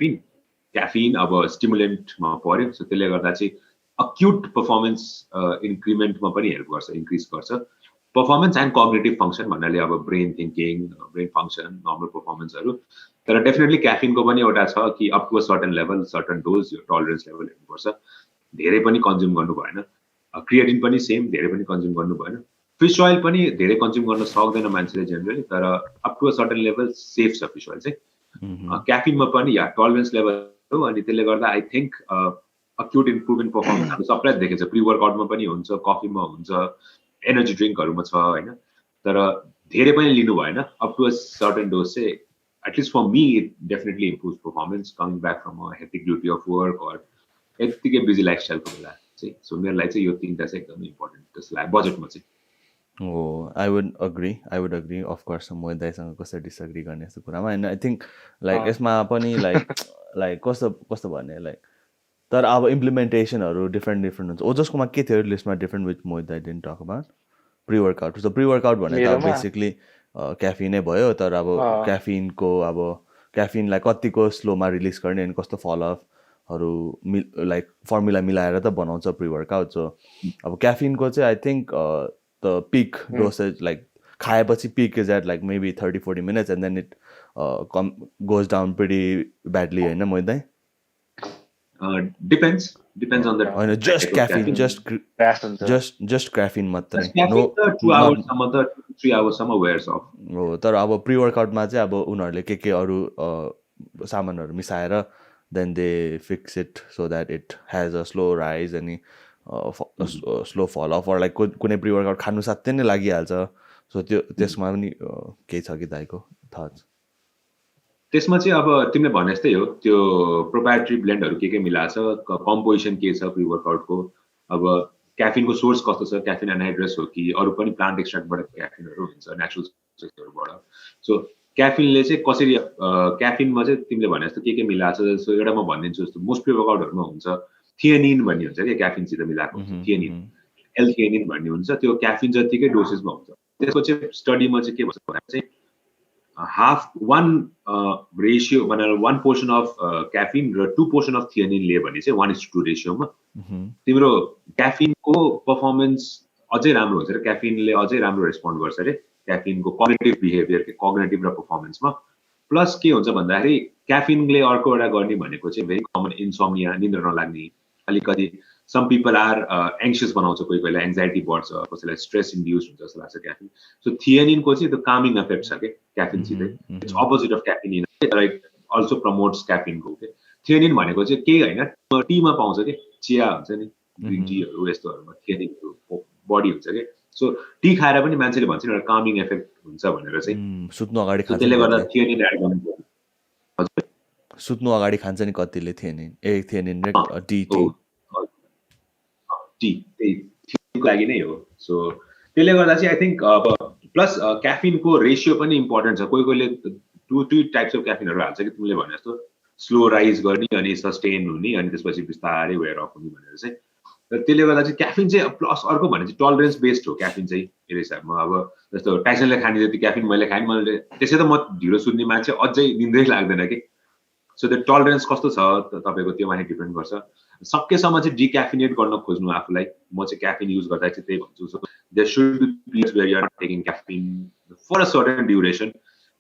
Caffeine अब स्टिमुलेन्टमा पर्यो so त्यसले गर्दा चाहिँ अक्युट पर्फर्मेन्स इन्क्रिमेन्टमा पनि हेल्प गर्छ इन्क्रिज गर्छ पर्फर्मेन्स एन्ड कग्निटिभ फङ्सन भन्नाले अब brain thinking brain function normal पर्फर्मेन्सहरू तर डेफिनेटली क्याफिनको पनि एउटा छ कि up to a certain level certain dose यो टलरेन्स लेभल हेर्नुपर्छ धेरै पनि कन्ज्युम गर्नु भएन क्रिएटिन पनि सेम धेरै पनि कन्ज्युम गर्नु भएन फिस ओइल पनि धेरै कन्ज्युम गर्न सक्दैन मान्छेले जेनरली तर up to a certain level safe छ फिस ओइल चाहिँ क्याफिनमा पनि या टलरेन्स लेभल हो अनि त्यसले गर्दा I think acute improvement performance हामी सबैलाई देखेको छ प्री वर्कआउटमा पनि हुन्छ कफीमा हुन्छ एनर्जी ड्रिङ्कहरूमा छ होइन तर धेरै पनि लिनु भएन up to a certain dose चाहिँ at least for me it definitely improve performance coming back from a hectic duty of work or यत्तिकै बिजी लाइफस्टाइलको बेला चाहिँ सो मेरो लागि चाहिँ यो तिनवटा चाहिँ एकदमै इम्पोर्टेन्ट जस्तो लाग्यो बजेटमा चाहिँ I would agree of course म दाइसँग कसरी डिसएग्री गर्ने यस्तो कुरामा एन्ड आई थिङ्क लाइक यसमा पनि लाइक कस्तो भने लाइक तर अब इम्प्लिमेन्टेसनहरू डिफ्रेन्ट हुन्छ जसकोमा के थियो लिस्टमा different with Mohit I didn't talk about pre workout so pre workout भने त बेसिकली क्याफिनै भयो तर अब क्याफिनलाई कतिको स्लोमा रिलिज गर्ने अनि कस्तो फलोअपहरू लाइक फर्मुला मिलाएर त बनाउँछ प्री वर्कआउट सो अब क्याफिनको चाहिँ I think the peak dosage like खाएपछि peak is at like maybe 30-40 minutes and then it goes down pretty badly होइन मोहित दाइ depends on the होइन जस्ट क्याफिन जस्ट क्याफिन मात्रै नो 2 hours सम्म त 3 hours सम्म wears off हो तर अब प्री वर्कआउटमा चाहिँ अब उनीहरूले के अरू सामानहरू मिसाएर then they fix it so that it has a slow rise अनि स्लो फल अफ लाइक कुनै प्री वर्कआउट खानु साथै नै लागिहाल्छ सो त्यसमा पनि केही छ कि दाइको थट्स त्यसमा चाहिँ अब तिमीले भने जस्तै हो त्यो प्रोप्राइटरी ब्लेन्डहरू के मिलाएको छ कम्पोजिसन के छ प्री वर्कआउटको अब क्याफिनको सोर्स कस्तो छ क्याफिन एनहाइड्रस हो कि अरू पनि प्लान्ट एक्सट्र्याक्टबाट क्याफिनहरू हुन्छ नेचुरल सोर्सहरूबाट सो क्याफिनले चाहिँ कसरी क्याफिनमा चाहिँ तिमीले भने जस्तो के मिलाएको छ जस्तो एउटा म भनिदिन्छु जस्तो मोस्ट प्री वर्कआउटहरूमा हुन्छ थियनिन भन्ने हुन्छ क्या क्याफिनसित मिलाएको हुन्छ थियनिन एल-थियनिन भन्ने हुन्छ त्यो क्याफिन जतिकै डोसेसमा हुन्छ त्यसको चाहिँ स्टडीमा चाहिँ के भन्छ भन्दा चाहिँ half one ratio भनेर 1 portion of caffeine र 2 portion of theanine लिए भने चाहिँ 1:2 रेशियोमा तिम्रो क्याफिनको पर्फर्मेन्स अझै राम्रो हुन्छ र क्याफिनले अझै राम्रो रेस्पोन्ड गर्छ रे क्याफिनको कग्निटिभ बिहेभियर के कग्निटिभ र पर्फर्मेन्समा प्लस के हुन्छ भन्दाखेरि क्याफिनले अर्को एउटा गर्ने भनेको चाहिँ भेरी कमन इन्सोम्निया निद्रा नलाग्ने अलिकति सम पिपल आर एङ्सियस बनाउँछ कोही कोहीलाई एङ्जाइटी बढ्छ कसैलाई स्ट्रेस इन्ड्युस हुन्छ जस्तो लाग्छ क्याफिन सो थियनिनको चाहिँ त्यो कामिङ इफेक्ट छ क्या क्याफिनसितै it's opposite of caffeine like also promotes क्याफिनको के थियनिन भनेको चाहिँ केही होइन टीमा पाउँछ कि चिया हुन्छ नि ग्रिन टीहरू यस्तोहरूमा थियनिनको बडी हुन्छ कि सो टी खाएर पनि मान्छेले भन्छ नि एउटा कामिङ इफेक्ट हुन्छ भनेर चाहिँ सुत्नु अगाडि खान्छ त्यसले गर्दा थियनिन एड गर्नु सुत्नु अगाडि खान्छ नि कतिले थियनिन र टी टीको लागि नै हो सो त्यसले गर्दा चाहिँ आई थिङ्क अब प्लस क्याफिनको रेसियो पनि इम्पोर्टेन्ट छ कोहीले 2 टाइप्स अफ क्याफिनहरू हाल्छ कि तिमीले भने जस्तो स्लो राइज गर्ने अनि सस्टेन हुने अनि त्यसपछि बिस्तारै वेयर अफ हुने भनेर चाहिँ र त्यसले गर्दा चाहिँ क्याफिन चाहिँ प्लस अर्को भने चाहिँ टलरेन्स बेस्ड हो क्याफिन चाहिँ मेरो हिसाबमा अब जस्तो टाइसनले खाने जति क्याफिन मैले खाएँ मैले त्यसै त म ढिलो सुत्ने मान्छे अझै निन्द्रै लाग्दैन कि सो त्यो टलरेन्स कस्तो छ तपाईँको त्यो माथि डिपेन्ड गर्छ सकेसम्म चाहिँ डिक्याफिनेट गर्न खोज्नु आफूलाई म चाहिँ क्याफिन युज गर्दा चाहिँ त्यही भन्छु so there should be periods where you are taking caffeine for a certain duration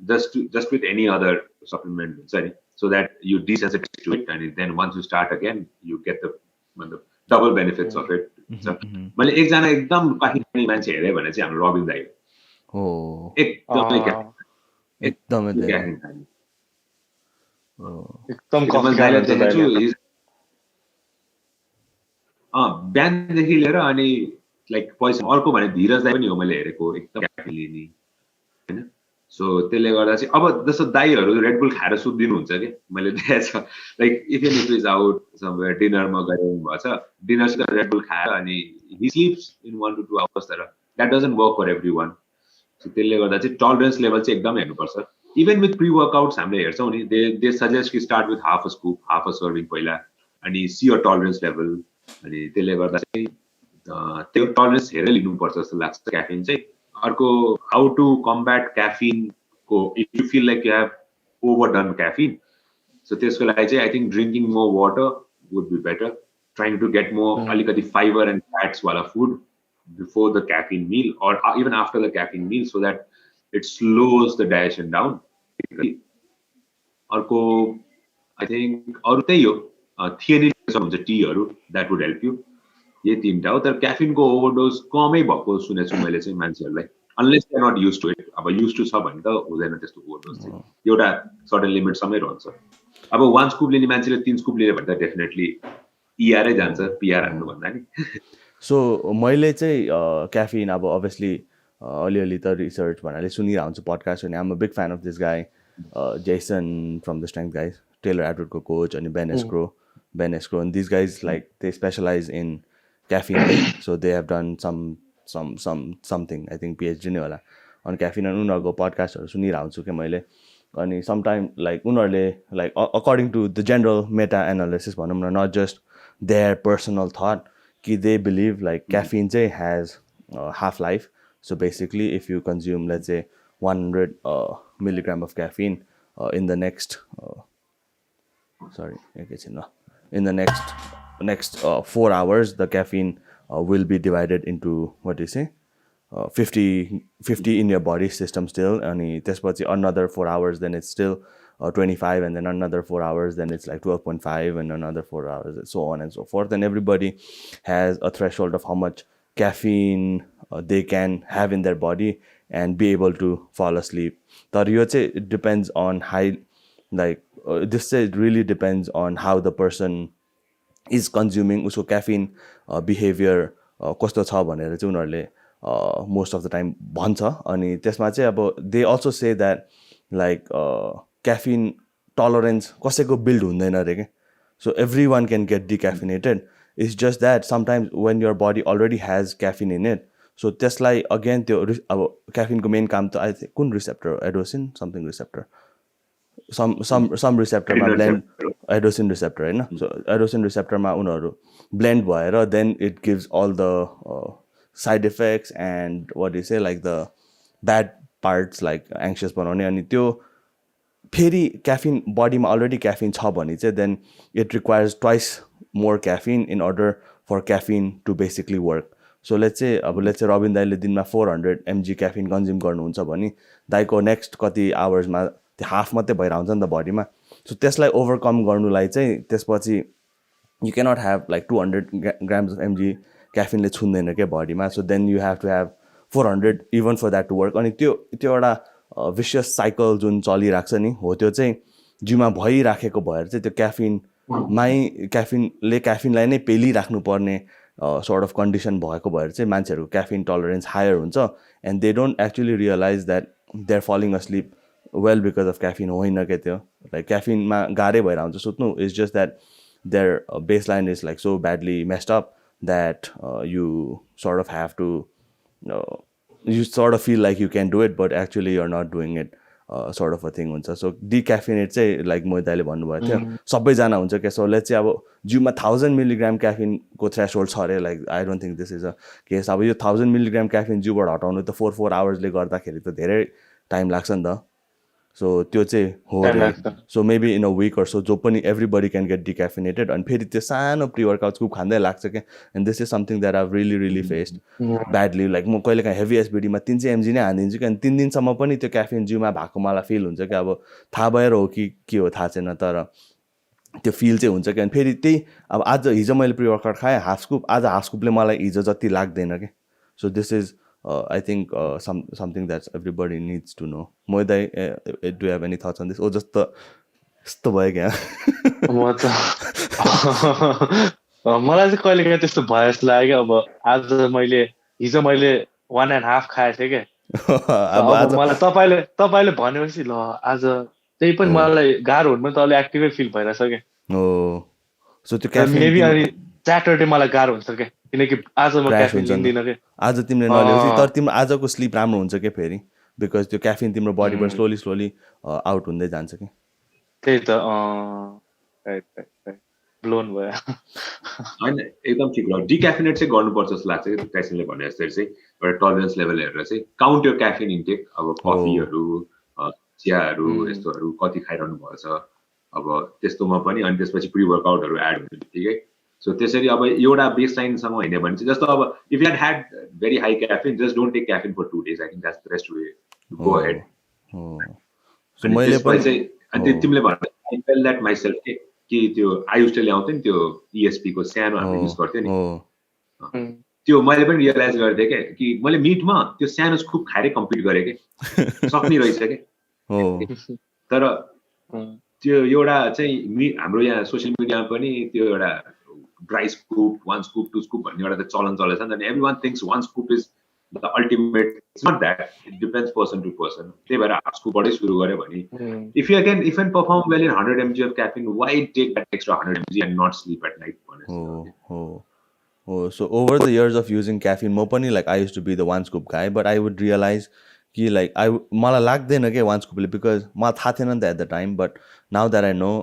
just with any other supplement हुन्छ नि so that you desensitize to it and then once you start again you get the double benefits of it मैले एकजना एकदम caffeine खाने मान्छे हेरेँ भने चाहिँ हाम्रो रबिन दाइ हो एकदमै क्याफिन खाने एकदम बिहानदेखि लिएर अनि लाइक पैसा अर्को भने धीरज दाइ पनि हो मैले हेरेको एकदम क्याफिन लिने होइन सो त्यसले गर्दा चाहिँ अब जस्तो दाइहरू रेडबुल खाएर सुत्दिनुहुन्छ कि मैले देखेको छ like if is out somewhere डिनरमा गएर भएछ डिनर चाहिँ रेडबुल खाएर अनि he sleeps in 1 to 2 hours तर that doesn't work for everyone so त्यसले गर्दा चाहिँ टलरेन्स लेभल चाहिँ एकदमै हेर्नुपर्छ इभन विथ प्री वर्कआउट्स हामीले हेर्छौँ नि दे सजेस्ट कि start with half a scoop half a serving पहिला अनि सी अ टलरेन्स लेभल अनि त्यसले गर्दा चाहिँ त्यो टलरेन्स हेरेर लिनुपर्छ जस्तो लाग्छ क्याफिन चाहिँ अर्को हाउ टु कम्ब्याट क्याफिन को if you feel like you have overdone caffeine So त्यसको लागि चाहिँ I think drinking more water would be better. Trying to get more alikati fiber and fats wala food before the caffeine meal or even after the caffeine meal so that it slows the digestion down. अर्को I think अरू त्यही हो थियनिन हुन्छ टीहरू that would help you. ये तीनटा हो तर क्याफिनको ओभरडोज कमै भएको सुनेको छु मैले चाहिँ मान्छेहरूलाई unless they are not used to it. अब used to छ भने त हुँदैन त्यस्तो ओभरडोज चाहिँ एउटा सर्टेन लिमिटसम्मै रहन्छ. अब 1 स्कुप लिने मान्छेले 3 स्कुप लिने भने त डेफिनेटली इआरै जान्छ पिआर हान्नु भन्दा नि. सो मैले चाहिँ क्याफिन अब अभियसली अलिअलि त रिसर्च भन्नाले सुनिरहेको हुन्छु पडकास्ट अनि I'm a big fan of this guy Jason from the strength guys Taylor एडवर्डको कोच अनि बेन एस्क्रो and these guys like they specialize in caffeine so they have done something I think PhD नै होला on caffeine अनि उनीहरूको पडकास्टहरू सुनिरहेको हुन्छु क्या मैले अनि समटाइम लाइक उनीहरूले like according to the general meta analysis भनौँ न not just their personal thought कि they believe like caffeine has half-life. So basically if you consume let's say 100 milligram of caffeine in the next in the next 4 hours the caffeine will be divided into what do you say 50 in your body system still and त्यसपछि another 4 hours then it's still 25 and then another 4 hours then it's like 12.5 and another 4 hours and so on and so forth and everybody has a threshold of how much caffeine they can have in their body and be able to fall asleep. But you say it depends on how like this really depends on how the person is consuming usko caffeine behavior कस्तो छ भनेर चाहिँ उनीहरूले most of the time भन्छ अनि त्यसमा चाहिँ अब they also say that like caffeine tolerance कसैको build हुँदैन अरे के so everyone can get decaffeinated. It's just that sometimes when your body already has caffeine in it so त्यसलाई again त्यो अब caffeine को main काम त I think कुन receptor adenosine something receptor some receptor मा blend adenosine receptor हैन so adenosine receptor मा उनीहरू blend भएर then it gives all the side effects and what do you say like the bad parts like anxious बनाउने अनि त्यो फेरि caffeine body मा already caffeine छ भने चाहिँ then it requires twice more caffeine in order for caffeine to basically work. So let's say Rabin दाइले दिनमा 400 mg caffeine consume गर्नुहुन्छ भने दाइको next कति hours मा त्यो हाफ मात्रै भइरहेको हुन्छ नि त बडीमा सो त्यसलाई ओभरकम गर्नुलाई चाहिँ त्यसपछि you cannot have like 200 grams of mg caffeine ले छुन्दैन के बडीमा so then you have to have 400 even for that to work अनि त्यो एउटा vicious cycle जुन चलिरहेको छ नि हो त्यो चाहिँ जिउमा भइराखेको भएर चाहिँ त्यो क्याफिनलाई नै पेलिराख्नु पर्ने sort of condition भएको भएर चाहिँ मान्छेहरूको caffeine tolerance higher हुन्छ and they don't actually realize that they're falling asleep well because of caffeine होइन के त्यो like caffeine मा गाह्रै भएर हुन्छ सुत्नु is just that their baseline is like so badly messed up that you sort of have to you sort of feel like you can do it but actually you're not doing it sort of a thing हुन्छ so decaffeinate चाहिँ like म दाइले भन्नुभएको थियो सबैजना हुन्छ के so let's say अब जिउमा 1000 मिलिग्राम caffeine को threshold छ अरे like I don't think this is a case अब यो 1000 मिलिग्राम caffeine जिउबाट हटाउनु त 4 hours ले गर्दाखेरि त धेरै टाइम लाग्छ नि त so त्यो चाहिँ हो रे so maybe in a week or so जो पनि everybody can get decaffeinated अनि फेरि त्यो सानो pre-workout scoop खाँदै लाग्छ के and this is something that I've really faced badly like म कहिलेकाहीँ heavy SBD मा 300 mg नै हानिदिन्छु कि अनि 3 दिनसम्म पनि त्यो caffeine जिउमा भएको मलाई फिल हुन्छ कि अब थाहा भएर हो कि के हो थाहा छैन तर त्यो फिल चाहिँ हुन्छ कि अनि फेरि त्यही अब आज हिजो मैले pre-workout खाएँ हाफ स्कुप आज हाफ स्कुपले मलाई हिजो जति लाग्दैन के so this is I think something that everybody needs to know. Moidai, do you have any thoughts on this? Oh, just the भयो क्या मलाई चाहिँ कहिले काहीँ त्यस्तो भयो जस्तो लाग्यो अब आज हिजो मैले 1.5 खाएको थिएँ क्या अब मलाई तपाईँले भनेपछि ल आज त्यही पनि मलाई गाह्रो हुनु पनि त अलि एक्टिभै फिल भइरहेछ क्या हो सो त्यो मेबी अनि स्याटरडे मलाई गाह्रो हुन्छ क्या किनकि आज म क्याफिन लिँदिनँ के आज तिमीले नल्याउँछ तर तिम्रो आजको स्लिप राम्रो हुन्छ के फेरि बिकज त्यो क्याफिन तिम्रो बडीबाट स्लोली आउट हुँदै जान्छ कि त्यही त ब्लोन भयो हैन एकदम ठिक हो डिक्याफिनेट चाहिँ गर्नुपर्छ जस्तो लाग्छ कि टाइसनले भने जस्तै चाहिँ एउटा टलरेन्स लेभल हेरेर चाहिँ काउन्ट योर क्याफिन इन्टेक अब कफीहरू चियाहरू यस्तोहरू कति खाइरहनु भएको छ अब त्यस्तोमा पनि अनि त्यसपछि प्री वर्कआउटहरू एड हुने बित्तिकै सो त्यसरी अब एउटा बेस लाइनसँग हिँड्यो भने चाहिँ जस्तो अब if you had very high caffeine just don't take caffeine for 2 days I think that's the best way to go ahead so मैले पनि चाहिँ अनि तिमीले भन्दा आई फेल द्याट माइसेल्फ कि त्यो आयुषले ल्याउँथ्यो नि त्यो ESP को सानो हामीले युज गर्थ्यो नि त्यो मैले पनि रियलाइज गर्दै कि मैले मिटमा त्यो सानो स्कुप खाएरै कम्पिट गरेँ के सक्ने रहेछ के तर त्यो एउटा चाहिँ हाम्रो यहाँ सोसियल मिडियामा पनि त्यो एउटा ड्राई स्कुप 1 स्कुप 2 स्कुप भन्ने एउटा चलन चलेछ नि त everyone thinks 1 scoop is the ultimate it's not that it depends person to person त्यही भएर हाफ स्कुपबाटै सुरु गरे भने if you can perform well in 100 mg of caffeine why take that extra 100 mg and not sleep at night so over the years of using caffeine mo pani like I used to be the 1 scoop guy but I would realize कि like मलाई लाग्दैन के 1 scoop because मलाई थाहा थिएन नि त at the time but now that I know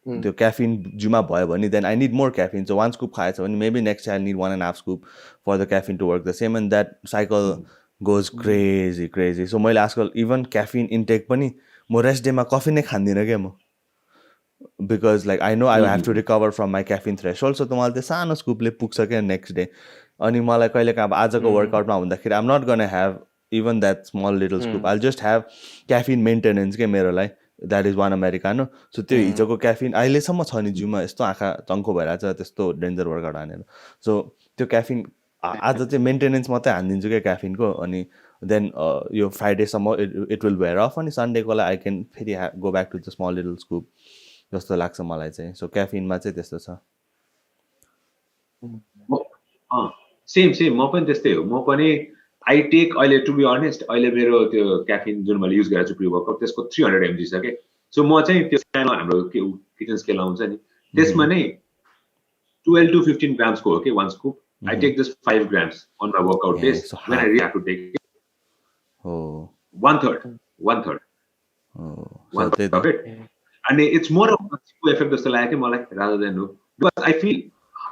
त्यो caffeine जिउमा भयो भने then I need more caffeine so 1 scoop खाएछ भने maybe next day I need 1.5 scoop for the caffeine to work the same and that cycle goes crazy so मैले आजकल even caffeine intake पनि म rest day मा coffee नै खान्दिनँ के म because like I know I have to recover from my caffeine threshold so मलाई त्यो सानो स्कुपले पुग्छ के next day अनि मलाई कहिलेका अब आजको वर्कआउटमा हुँदाखेरि I'm not gonna have even that small little scoop I'll just have caffeine maintenance के मेरो लागि that is 1 Americano so त्यो हिजोको caffeine अहिलेसम्म छ नि जिउमा यस्तो आँखा चङ्खो भइरहेछ त्यस्तो डेन्जर वर्कआउट हानेर so त्यो caffeine आज चाहिँ मेन्टेनेन्स मात्रै हानिदिन्छु क्या caffeine को अनि then यो फ्राइडेसम्म it will wear off अनि सन्डेको लागि I can फेरि go back to the small little scoop जस्तो लाग्छ मलाई चाहिँ so caffeine मा चाहिँ त्यस्तो छ सेम म पनि त्यस्तै हो म पनि I take अहिले टु बी अनेस्ट अहिले मेरो त्यो क्याफिन जुन मैले युज गरेको छु प्री वर्कआउट त्यसको 300 mg छ के सो म चाहिँ त्यो सानो हाम्रो किचन स्केल आउँछ नि त्यसमा नै 12 to 15 grams को हो के 1 scoop I take just 5 grams on my workout days when I really have to take one third of it and it's more of a placebo effect जस्तो लाग्यो के मलाई rather than because I feel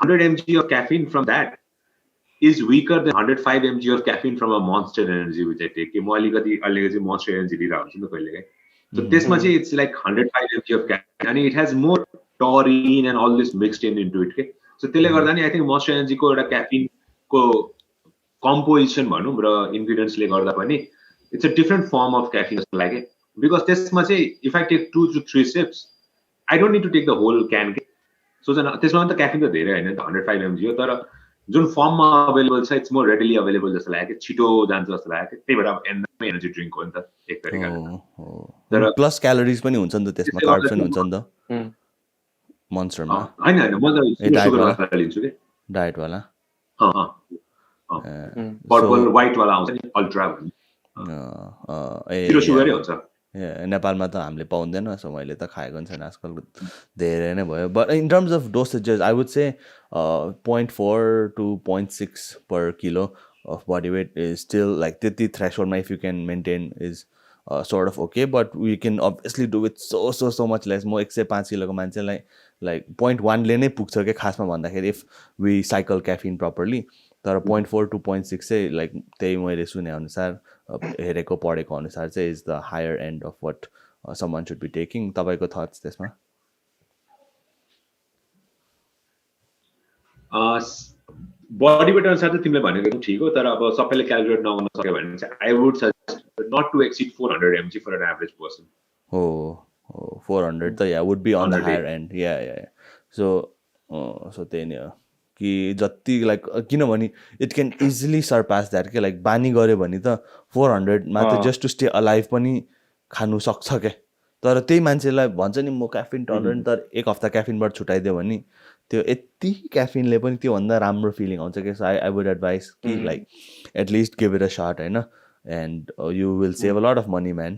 100 mg of caffeine from that is weaker than 105 mg of caffeine from a Monster Energy which I take. म अलिकति Monster Energy लिइरहेको हुन्छु नि कहिलेकाहीँ so त्यसमा चाहिँ it's like 105 mg of caffeine and it has more taurine and all this mixed into it के so त्यसले गर्दा नि I think Monster Energy को एउटा caffeine को composition भनौँ र ingredients ले गर्दा पनि it's a different form of caffeine जस्तो लाग्यो because त्यसमा चाहिँ if I take 2 to 3 sips I don't need to take the whole can के so त्यसमा त caffeine त धेरै हैन नि त 105 mg हो तर जुन फर्ममा अवेलेबल छ इट्स मोर रेडिली अवेलेबल जस्तो लाग्यो छिटो जान्छ जस्तो लाग्यो त्यही भएर अब एनर्जी ड्रिंक हो नि त एक तरिकाले तर प्लस क्यालोरिज पनि हुन्छ नि त त्यसमा कार्ब्स पनि हुन्छ नि त मन्स्टरमा हैन म त सुगर वाला लिन्छु के डाइट वाला पर्पल व्हाइट वाला आउँछ नि अल्ट्रा भन्ने जिरो सुगरै हुन्छ नेपालमा त हामीले पाउँदैन सो मैले त खाएको छैन आजकल धेरै नै भयो but in terms of dosages I would say 0.4 to 0.6 per kilo of body weight is still like the threshold if you can maintain is sort of okay but we can obviously do it so much less म 105 किलोको मान्छेलाई like 0.1 ले नै पुग्छ के खासमा भन्दाखेरि if we cycle caffeine properly तर 0.4 to 0.6 चाहिँ like त्यही मैले सुने अनुसार हेरेको पढेको अनुसार चाहिँ is the higher end of what someone should be taking तपाईको थट्स त्यसमा बडी वेट अनुसार चाहिँ तिमीले भनेको ठिक हो तर अब सबैले क्याल्कुलेट नगर्न सक्यो भने चाहिँ I would suggest not to exceed 400 mg for an average person हो 400 त या would be on the higher end या सो त्यही नै हो कि जति लाइक किनभने it can easily surpass that के लाइक बानी गऱ्यो भने त 400 मा त जस्ट टु स्टे अलाइभ पनि खानु सक्छ क्या तर त्यही मान्छेलाई भन्छ नि म क्याफिन टलरेन्ट तर एक हप्ता क्याफिनबाट छुटाइदियो भने त्यो यति क्याफिनले पनि त्योभन्दा राम्रो फिलिङ आउँछ कि सो आई वुड एडभाइस कि like at least give it a shot होइन and you will save a lot of money man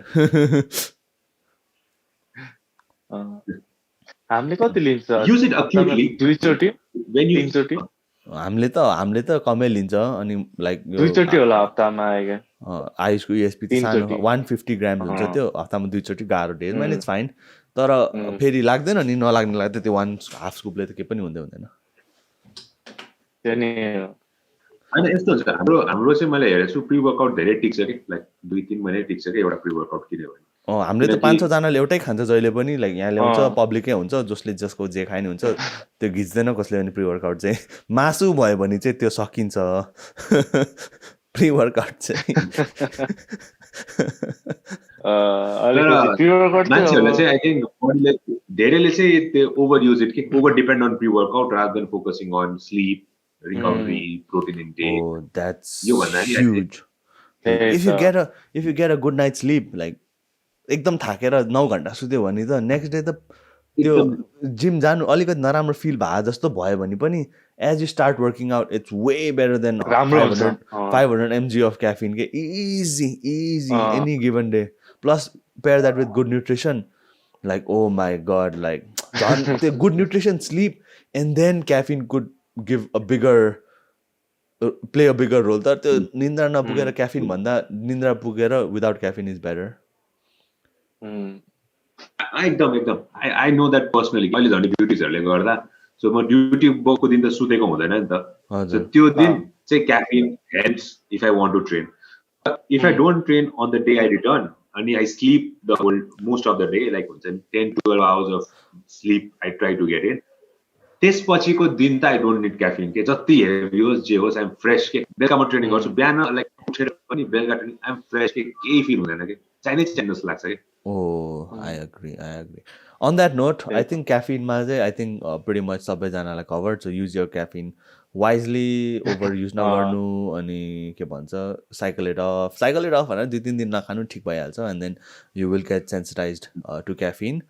हामीले कति लिन्छ युज इट अक्युरेटली दुईचोटी when you तीनचोटी हामीले त कमै लिन्छ अनि लाइक दुईचोटी होला हप्तामा आएगा आयुषको ESP त सानो 150 ग्राम्स हुन्छ त्यो हप्तामा दुईचोटी गाह्रो डेजमा इट्स फाइन तर फेरि लाग्दैन नि नलाग्ने लाग्दा त्यो 1.5 स्कुपले त केही पनि हुँदैन होइन यस्तो हुन्छ हाम्रो चाहिँ मैले हेरेको छु प्री वर्कआउट धेरै टिक्छ कि लाइक 2-3 महिना टिक्छ कि एउटा प्री वर्कआउट किन्यो भने हामीले त 500 जनाले एउटै खान्छ जहिले पनि लाइक यहाँ ल्याउँछ पब्लिकै हुन्छ जसले जसको जे खाने हुन्छ त्यो घिच्दैन कसले पनि प्री वर्कआउट चाहिँ मासु भयो भने चाहिँ त्यो सकिन्छ प्री वर्कआउट चाहिँ मान्छेहरूले चाहिँ आई थिङ्क धेरैले चाहिँ त्यो ओभर युज इट कि over depend on pre workout rather than focusing on sleep recovery protein intake that's यो भन्दा नि huge. If you get a good night's sleep, like एकदम थाकेर 9 घण्टा सुत्यो भने त नेक्स्ट डे त त्यो जिम जानु अलिकति नराम्रो फिल भए जस्तो भयो भने पनि as you start working out it's way better than 500 mg of caffeine के easy any given day plus pair that with good nutrition like oh my god like त्यो good nutrition sleep and then caffeine could give a bigger play a bigger role तर त्यो निन्द्रा नपुगेर caffeine भन्दा निन्द्रा पुगेर without caffeine is better एकदम I know that personally अहिले झन् ड्युटिजहरूले गर्दा सो म ड्युटी बको दिन त सुतेको हुँदैन नि त सो त्यो दिन चाहिँ caffeine helps if I want to train if I don't train on the day I return अनि I sleep the whole most of the day like हुन्छ नि 10-12 hours of sleep I try to get in त्यसपछिको दिन त I don't need caffeine के जति heavy होस् जे होस् आइएम फ्रेस के बेलुका म ट्रेनिङ गर्छु बिहान लाइक उठेर पनि बेलुका ट्रेनिङ आइएम फ्रेस के केही फिल हुँदैन कि चाहिने जस्तो लाग्छ कि I agree. On that note, I think caffeine I think pretty much सबैजनालाई covered. So use your caffeine wisely, overuse नगर्नु अनि के भन्छ cycle it off भनेर 2-3 दिन नखानु ठिक भइहाल्छ and then you will get sensitized to caffeine.